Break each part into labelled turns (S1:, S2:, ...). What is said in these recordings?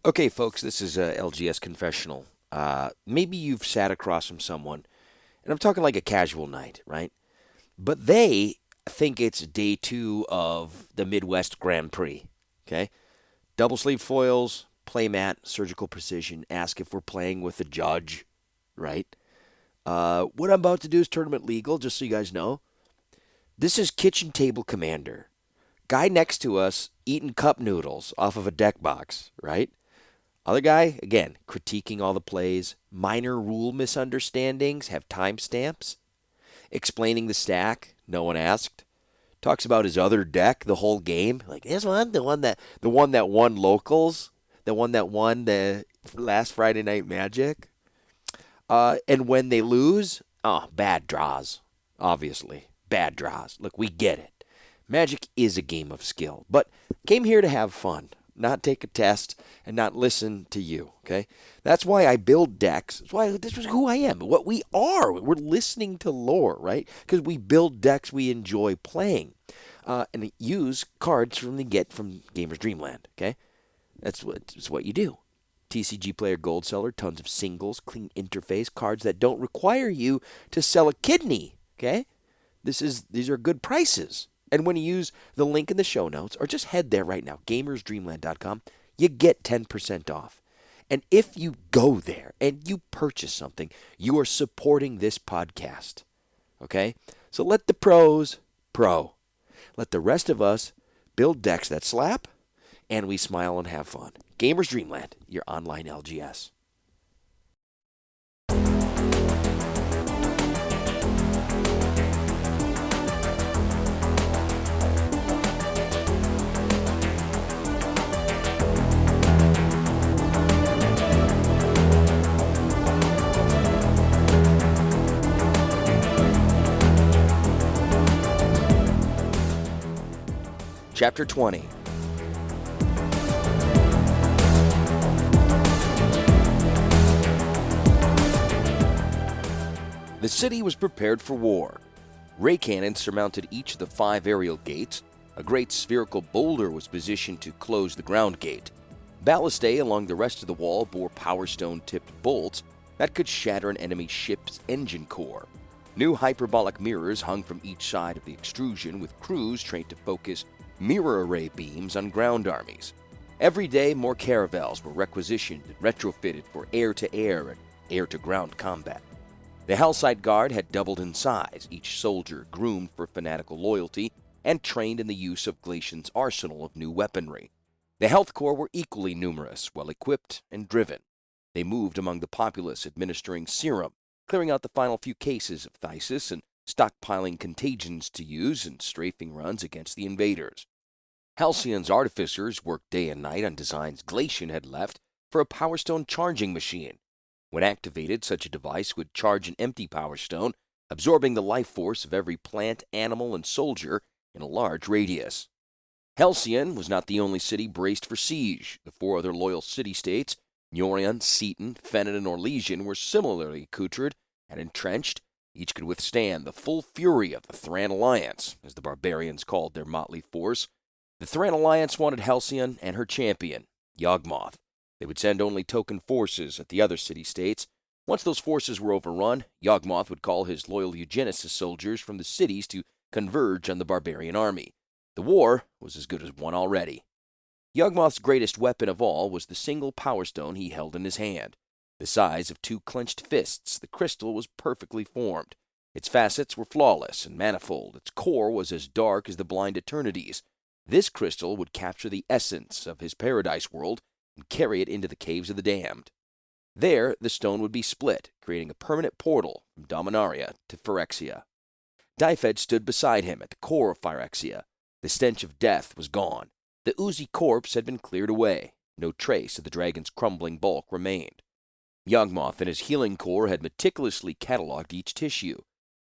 S1: Okay, folks, this is a LGS confessional. Maybe you've sat across from someone, and I'm talking like a casual night, right? But they think it's day two of the Midwest Grand Prix. Okay, double sleeve foils, playmat, surgical precision. Ask if we're playing with a judge, right? What I'm about to do is tournament legal, just so you guys know. This is Kitchen Table Commander. Guy next to us eating cup noodles off of a deck box, right? Other guy, again, critiquing all the plays, minor rule misunderstandings, have timestamps, explaining the stack, no one asked. Talks about his other deck the whole game. Like this one, the one that won locals, the one that won the last Friday night Magic. And when they lose, oh, bad draws. Obviously. Bad draws. Look, we get it. Magic is a game of skill, but came here to have fun, not take a test and not listen to you, okay? That's why I build decks. That's why this is who I am, what we are. We're listening to lore, right? Because we build decks we enjoy playing. And use cards from the get from Gamer's Dreamland, okay? That's what you do. TCG Player Gold Seller, tons of singles, clean interface, cards that don't require you to sell a kidney, okay? These are good prices. And when you use the link in the show notes, or just head there right now, gamersdreamland.com, you get 10% off. And if you go there and you purchase something, you are supporting this podcast. Okay? So let the pros pro. Let the rest of us build decks that slap, and we smile and have fun. Gamers Dreamland, your online LGS. Chapter 20. The city was prepared for war. Ray cannons surmounted each of the 5 aerial gates. A great spherical boulder was positioned to close the ground gate. Ballistae along the rest of the wall bore power stone-tipped bolts that could shatter an enemy ship's engine core. New hyperbolic mirrors hung from each side of the extrusion, with crews trained to focus mirror array beams on ground armies. Every day, more caravels were requisitioned and retrofitted for air-to-air and air-to-ground combat. The Hellside Guard had doubled in size, each soldier groomed for fanatical loyalty and trained in the use of Glacian's arsenal of new weaponry. The Health Corps were equally numerous, well-equipped and driven. They moved among the populace, administering serum, clearing out the final few cases of phthisis, and stockpiling contagions to use in strafing runs against the invaders. Halcyon's artificers worked day and night on designs Glacian had left for a Power Stone charging machine. When activated, such a device would charge an empty Power Stone, absorbing the life force of every plant, animal, and soldier in a large radius. Halcyon was not the only city braced for siege. The 4 other loyal city-states, Nyorion, Seaton, Fennon, and Orlesian, were similarly accoutred and entrenched. Each could withstand the full fury of the Thran Alliance, as the barbarians called their motley force. The Thran Alliance wanted Halcyon and her champion, Yawgmoth. They would send only token forces at the other city-states. Once those forces were overrun, Yawgmoth would call his loyal Eugenesis soldiers from the cities to converge on the barbarian army. The war was as good as won already. Yawgmoth's greatest weapon of all was the single Power Stone he held in his hand. The size of 2 clenched fists, the crystal was perfectly formed. Its facets were flawless and manifold. Its core was as dark as the blind eternities. This crystal would capture the essence of his paradise world and carry it into the caves of the damned. There, the stone would be split, creating a permanent portal from Dominaira to Phyrexia. Dyfed stood beside him at the core of Phyrexia. The stench of death was gone. The oozy corpse had been cleared away. No trace of the dragon's crumbling bulk remained. Yawgmoth and his healing core had meticulously catalogued each tissue.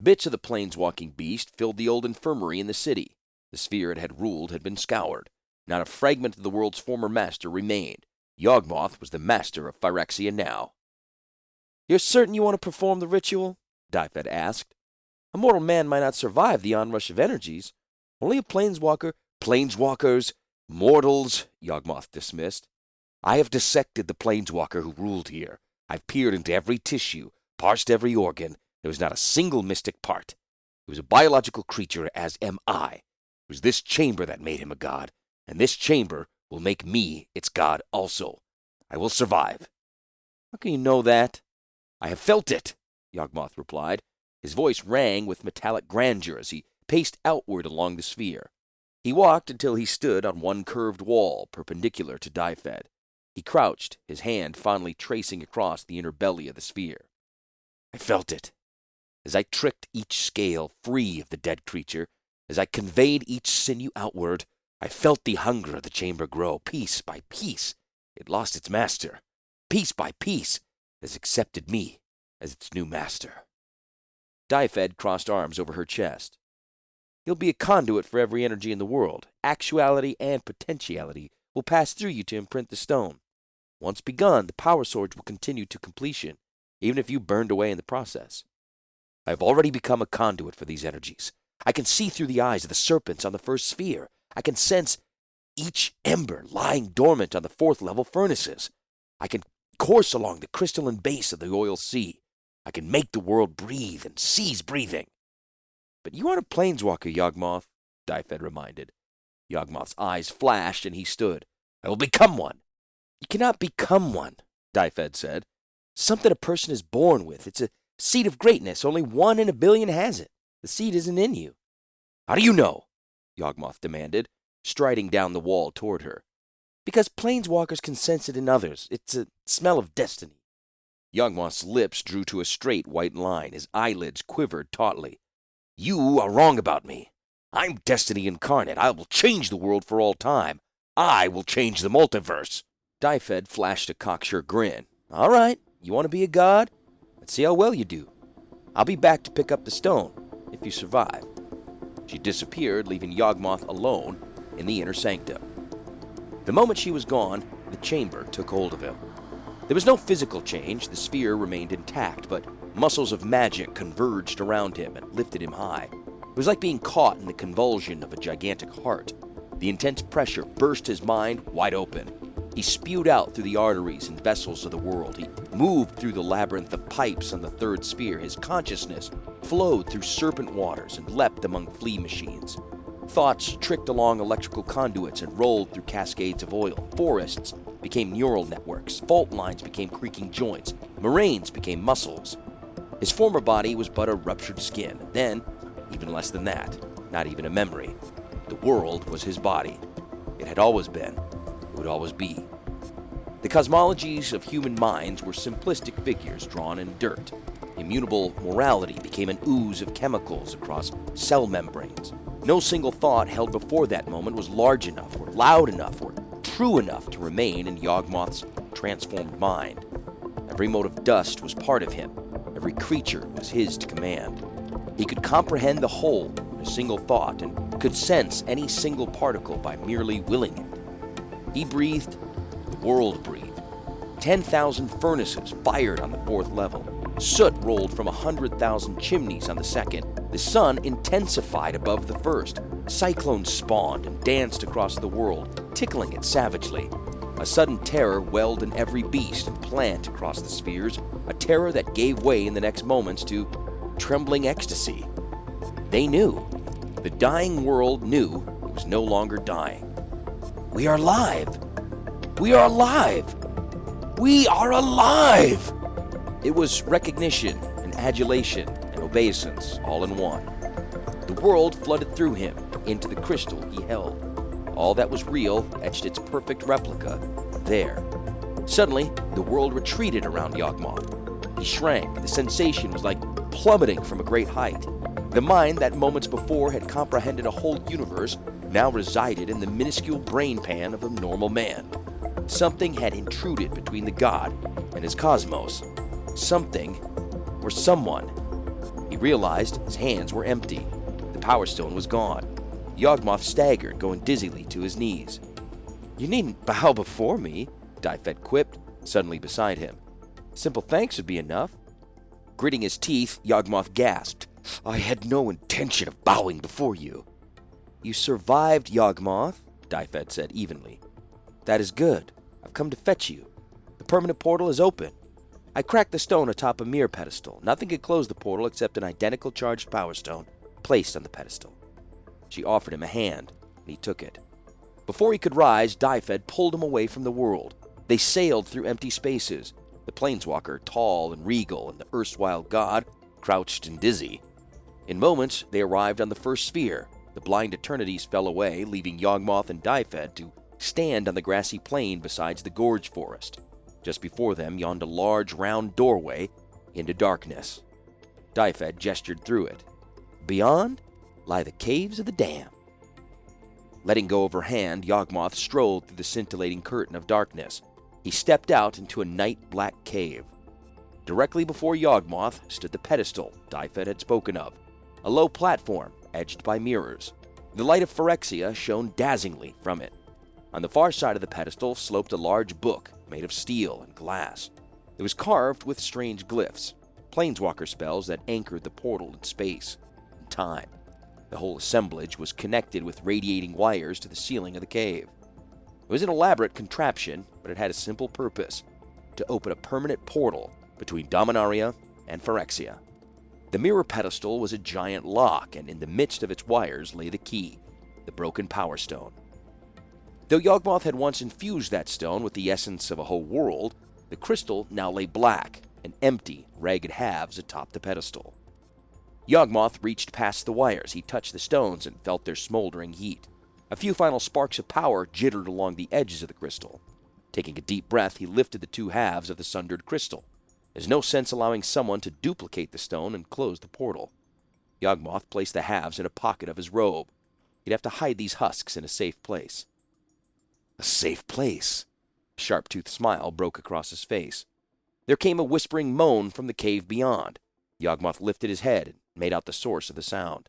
S1: Bits of the planeswalking beast filled the old infirmary in the city. The sphere it had ruled had been scoured. Not a fragment of the world's former master remained. Yawgmoth was the master of Phyrexia now. "You're certain you want to perform the ritual?" Dyfed asked. "A mortal man might not survive the onrush of energies. Only a planeswalker—" "Planeswalkers, mortals," Yawgmoth dismissed. I have dissected the planeswalker who ruled here. I've peered into every tissue, parsed every organ. There was not a single mystic part. He was a biological creature, as am I. It was this chamber that made him a god, and this chamber will make me its god also. I will survive." "How can you know that?" "I have felt it," Yawgmoth replied. His voice rang with metallic grandeur as he paced outward along the sphere. He walked until he stood on one curved wall, perpendicular to Die-Fed. He crouched, his hand fondly tracing across the inner belly of the sphere. "I felt it. As I tricked each scale free of the dead creature, as I conveyed each sinew outward, I felt the hunger of the chamber grow. Piece by piece, it lost its master. Piece by piece, it has accepted me as its new master." Die-Fed crossed arms over her chest. "You'll be a conduit for every energy in the world. Actuality and potentiality will pass through you to imprint the stone. Once begun, the power surge will continue to completion, even if you burned away in the process. I have already become a conduit for these energies. I can see through the eyes of the serpents on the first sphere. I can sense each ember lying dormant on the fourth-level furnaces. I can course along the crystalline base of the oil sea. I can make the world breathe and cease breathing." "But you aren't a planeswalker, Yawgmoth," Die-Fed reminded. Yawgmoth's eyes flashed, and he stood. "I will become one." "You cannot become one," Die-Fed said. "Something a person is born with. It's a seed of greatness. Only 1 in a billion has it. The seed isn't in you." "How do you know?" Yawgmoth demanded, striding down the wall toward her. "Because planeswalkers can sense it in others. It's a smell of destiny." Yawgmoth's lips drew to a straight white line. His eyelids quivered tautly. "You are wrong about me. I'm destiny incarnate. I will change the world for all time. I will change the multiverse." Die-Fed flashed a cocksure grin. "All right, you want to be a god? Let's see how well you do. I'll be back to pick up the stone, if you survive." She disappeared, leaving Yawgmoth alone in the inner sanctum. The moment she was gone, the chamber took hold of him. There was no physical change. The sphere remained intact, but muscles of magic converged around him and lifted him high. It was like being caught in the convulsion of a gigantic heart. The intense pressure burst his mind wide open. He spewed out through the arteries and vessels of the world. He moved through the labyrinth of pipes on the third sphere. His consciousness flowed through serpent waters and leapt among flea machines. Thoughts tricked along electrical conduits and rolled through cascades of oil. Forests became neural networks. Fault lines became creaking joints. Moraines became muscles. His former body was but a ruptured skin. Then, even less than that, not even a memory. The world was his body. It had always been. It would always be. The cosmologies of human minds were simplistic figures drawn in dirt. Immutable morality became an ooze of chemicals across cell membranes. No single thought held before that moment was large enough, or loud enough, or true enough to remain in Yawgmoth's transformed mind. Every mote of dust was part of him. Every creature was his to command. He could comprehend the whole in a single thought, and could sense any single particle by merely willing it. He breathed, the world breathed. 10,000 furnaces fired on the fourth level. Soot rolled from 100,000 chimneys on the second. The sun intensified above the first. Cyclones spawned and danced across the world, tickling it savagely. A sudden terror welled in every beast and plant across the spheres, a terror that gave way in the next moments to trembling ecstasy. They knew. The dying world knew it was no longer dying. "We are alive! We are alive! We are alive!" It was recognition and adulation and obeisance all in one. The world flooded through him into the crystal he held. All that was real etched its perfect replica there. Suddenly, the world retreated around Yawgmoth. He shrank. The sensation was like plummeting from a great height. The mind that moments before had comprehended a whole universe now resided in the minuscule brain pan of a normal man. Something had intruded between the god and his cosmos. Something, or someone. He realized his hands were empty. The Power Stone was gone. Yawgmoth staggered, going dizzily to his knees. "You needn't bow before me," Die-Fed quipped, suddenly beside him. "Simple thanks would be enough." Gritting his teeth, Yawgmoth gasped. "I had no intention of bowing before you." "You survived, Yawgmoth," Die-Fed said evenly. "That is good. I've come to fetch you. The permanent portal is open. I cracked the stone atop a mirror pedestal. Nothing could close the portal except an identical charged power stone placed on the pedestal. She offered him a hand, and he took it. Before he could rise, Die-Fed pulled him away from the world. They sailed through empty spaces, the planeswalker tall and regal, and the erstwhile god crouched and dizzy. In moments, they arrived on the first sphere. The blind eternities fell away, leaving Yawgmoth and Die-Fed to stand on the grassy plain beside the gorge forest. Just before them yawned a large, round doorway into darkness. Die-Fed gestured through it. Beyond lie the caves of the Dam. Letting go of her hand, Yawgmoth strolled through the scintillating curtain of darkness. He stepped out into a night-black cave. Directly before Yawgmoth stood the pedestal Die-Fed had spoken of, a low platform edged by mirrors. The light of Phyrexia shone dazzlingly from it. On the far side of the pedestal sloped a large book made of steel and glass. It was carved with strange glyphs, planeswalker spells that anchored the portal in space and time. The whole assemblage was connected with radiating wires to the ceiling of the cave. It was an elaborate contraption, but it had a simple purpose: to open a permanent portal between Dominaira and Phyrexia. The mirror pedestal was a giant lock, and in the midst of its wires lay the key, the broken power stone. Though Yawgmoth had once infused that stone with the essence of a whole world, the crystal now lay black and empty, ragged halves atop the pedestal. Yawgmoth reached past the wires. He touched the stones and felt their smoldering heat. A few final sparks of power jittered along the edges of the crystal. Taking a deep breath, he lifted the two halves of the sundered crystal. There's no sense allowing someone to duplicate the stone and close the portal. Yawgmoth placed the halves in a pocket of his robe. He'd have to hide these husks in a safe place. A safe place? A sharp-toothed smile broke across his face. There came a whispering moan from the cave beyond. Yawgmoth lifted his head and made out the source of the sound.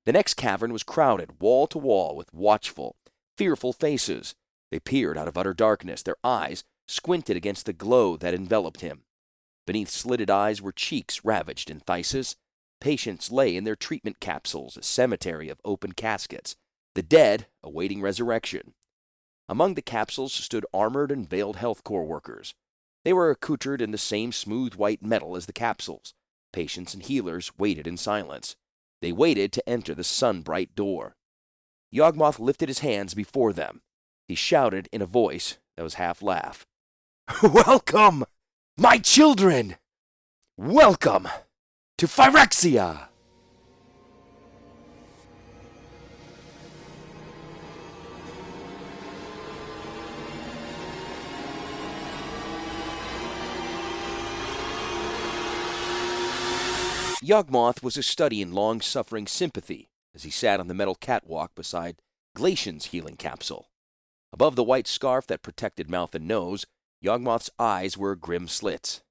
S1: The next cavern was crowded, wall to wall, with watchful, fearful faces. They peered out of utter darkness, their eyes squinted against the glow that enveloped him. Beneath slitted eyes were cheeks ravaged in phthisis. Patients lay in their treatment capsules, a cemetery of open caskets, the dead awaiting resurrection. Among the capsules stood armored and veiled health corps workers. They were accoutred in the same smooth white metal as the capsules. Patients and healers waited in silence. They waited to enter the sun-bright door. Yawgmoth lifted his hands before them. He shouted in a voice that was half-laugh. "Welcome, my children! Welcome to Phyrexia!" Yawgmoth was a study in long-suffering sympathy as he sat on the metal catwalk beside Glacian's healing capsule. Above the white scarf that protected mouth and nose, Yawgmoth's eyes were grim slits.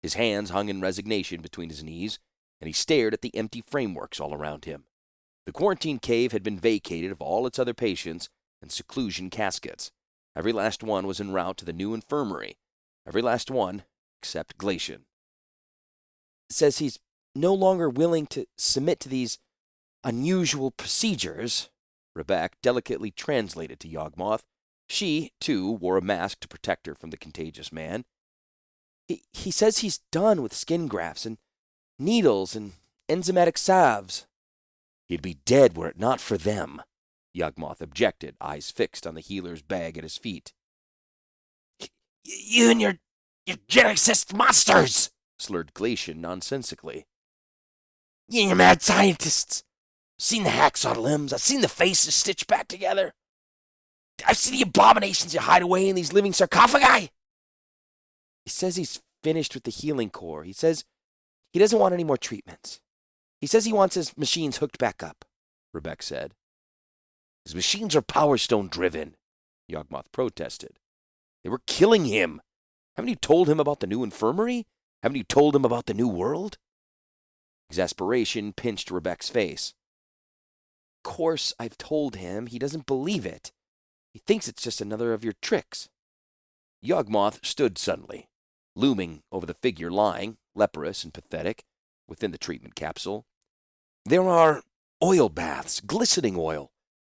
S1: His hands hung in resignation between his knees, and he stared at the empty frameworks all around him. The quarantine cave had been vacated of all its other patients and seclusion caskets. Every last one was en route to the new infirmary. Every last one except Glacian. "Says he's no longer willing to submit to these unusual procedures," Rebecca delicately translated to Yawgmoth. She, too, wore a mask to protect her from the contagious man. He says he's done with skin grafts and needles and enzymatic salves." "He'd be dead were it not for them," Yawgmoth objected, eyes fixed on the healer's bag at his feet. "You and your geneticist monsters!" slurred Glacian nonsensically. "You and your mad scientists! I've seen the hacksaw limbs, I've seen the faces stitched back together. I've seen the abominations you hide away in these living sarcophagi!" "He says he's finished with the healing core. He says he doesn't want any more treatments. He says he wants his machines hooked back up," Rebecca said. "His machines are Power Stone driven," Yawgmoth protested. "They were killing him. Haven't you told him about the new infirmary? Haven't you told him about the new world?" Exasperation pinched Rebecca's face. "Of course I've told him. He doesn't believe it. He thinks it's just another of your tricks." Yawgmoth stood suddenly, looming over the figure lying, leprous and pathetic, within the treatment capsule. "There are oil baths, glistening oil.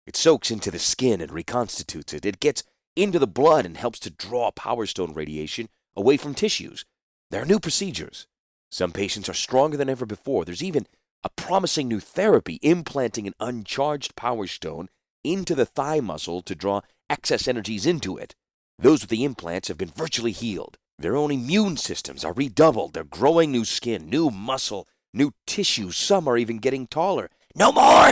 S1: It soaks into the skin and reconstitutes it. It gets into the blood and helps to draw Power Stone radiation away from tissues. There are new procedures. Some patients are stronger than ever before. There's even a promising new therapy implanting an uncharged Power Stone into the thigh muscle to draw excess energies into it. Those with the implants have been virtually healed. Their own immune systems are redoubled. They're growing new skin, new muscle, new tissue. Some are even getting taller. "No more!"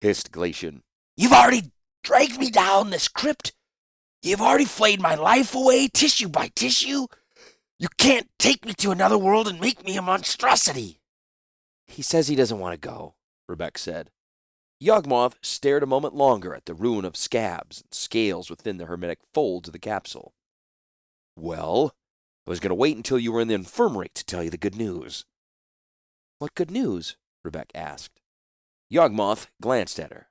S1: hissed Glacian. "You've already dragged me down this crypt. You've already flayed my life away, tissue by tissue. You can't take me to another world and make me a monstrosity." "He says he doesn't want to go," Rebecca said. Yawgmoth stared a moment longer at the ruin of scabs and scales within the hermetic folds of the capsule. "Well, I was going to wait until you were in the infirmary to tell you the good news." "What good news?" Rebecca asked. Yawgmoth glanced at her.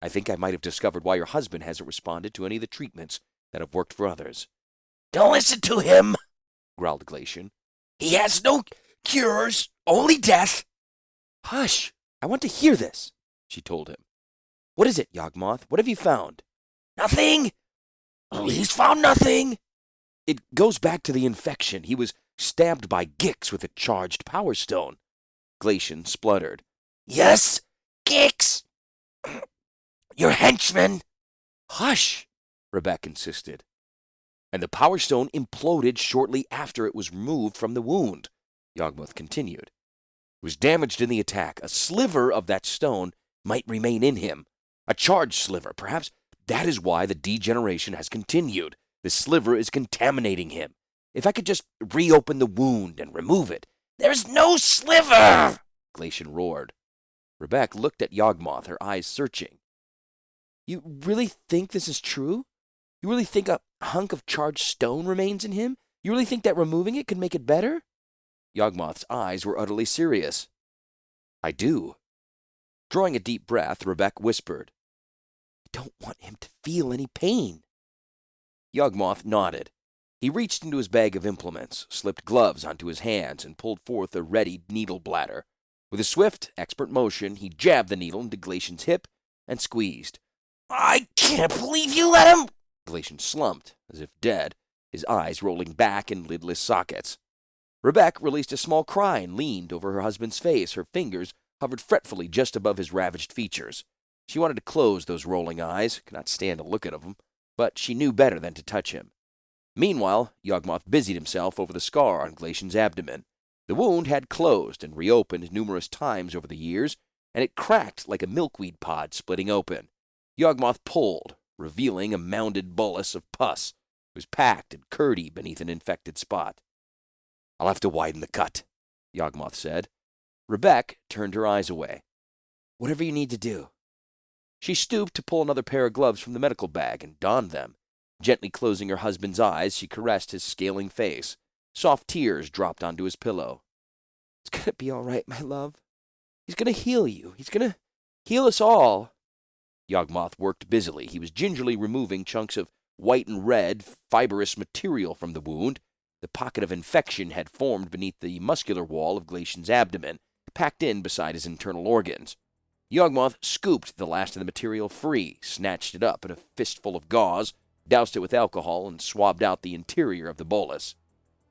S1: "I think I might have discovered why your husband hasn't responded to any of the treatments that have worked for others." "Don't listen to him," growled Glacian. "He has no cures, only death." "Hush! I want to hear this," she told him. "What is it, Yawgmoth? What have you found?" "Nothing. He's found nothing." "It goes back to the infection. He was stabbed by Gix with a charged Power Stone." Glacian spluttered. "Yes, Gix. Your henchman." "Hush," Rebecca insisted. "And the Power Stone imploded shortly after it was removed from the wound," Yawgmoth continued. "It was damaged in the attack. A sliver of that stone might remain in him. A charged sliver. Perhaps that is why the degeneration has continued. The sliver is contaminating him. If I could just reopen the wound and remove it." "There's no sliver!" Glacian roared. Rebecca looked at Yawgmoth, her eyes searching. "You really think this is true? You really think a hunk of charged stone remains in him? You really think that removing it could make it better?" Yawgmoth's eyes were utterly serious. "I do." Drawing a deep breath, Rebecca whispered, "I don't want him to feel any pain." Yawgmoth nodded. He reached into his bag of implements, slipped gloves onto his hands, and pulled forth a ready needle bladder. With a swift, expert motion, he jabbed the needle into Glacian's hip and squeezed. "I can't believe you let him—" Glacian slumped, as if dead, his eyes rolling back in lidless sockets. Rebecca released a small cry and leaned over her husband's face. Her fingers hovered fretfully just above his ravaged features. She wanted to close those rolling eyes, could not stand to look at him, but she knew better than to touch him. Meanwhile, Yawgmoth busied himself over the scar on Glacian's abdomen. The wound had closed and reopened numerous times over the years, and it cracked like a milkweed pod splitting open. Yawgmoth pulled, revealing a mounded bolus of pus. It was packed and curdy beneath an infected spot. "I'll have to widen the cut," Yawgmoth said. Rebecca turned her eyes away. "Whatever you need to do." She stooped to pull another pair of gloves from the medical bag and donned them. Gently closing her husband's eyes, she caressed his scaling face. Soft tears dropped onto his pillow. "It's going to be all right, my love. He's going to heal you. He's going to heal us all." Yawgmoth worked busily. He was gingerly removing chunks of white and red, fibrous material from the wound. The pocket of infection had formed beneath the muscular wall of Glacian's abdomen, packed in beside his internal organs. Yawgmoth scooped the last of the material free, snatched it up in a fistful of gauze, doused it with alcohol, and swabbed out the interior of the bolus.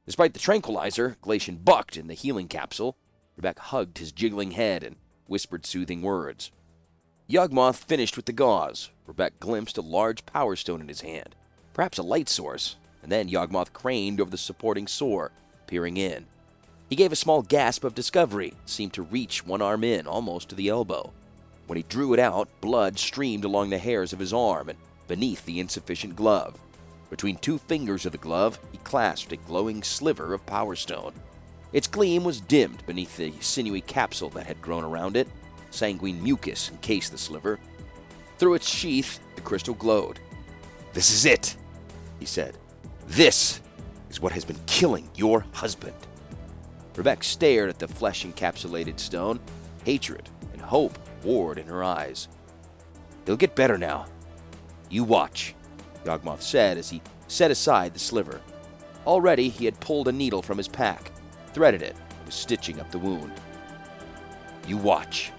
S1: Despite the tranquilizer, Glacian bucked in the healing capsule. Rebecca hugged his jiggling head and whispered soothing words. Yawgmoth finished with the gauze. Rebecca glimpsed a large Power Stone in his hand, perhaps a light source, and then Yawgmoth craned over the supporting sore, peering in. He gave a small gasp of discovery, seemed to reach one arm in, almost to the elbow. When he drew it out, blood streamed along the hairs of his arm and beneath the insufficient glove. Between two fingers of the glove, he clasped a glowing sliver of Power Stone. Its gleam was dimmed beneath the sinewy capsule that had grown around it. Sanguine mucus encased the sliver. Through its sheath, the crystal glowed. "This is it," he said. "This is what has been killing your husband." Rebecca stared at the flesh-encapsulated stone. Hatred and hope warred in her eyes. "He'll get better now. You watch," Yawgmoth said as he set aside the sliver. Already he had pulled a needle from his pack, threaded it, and was stitching up the wound. "You watch."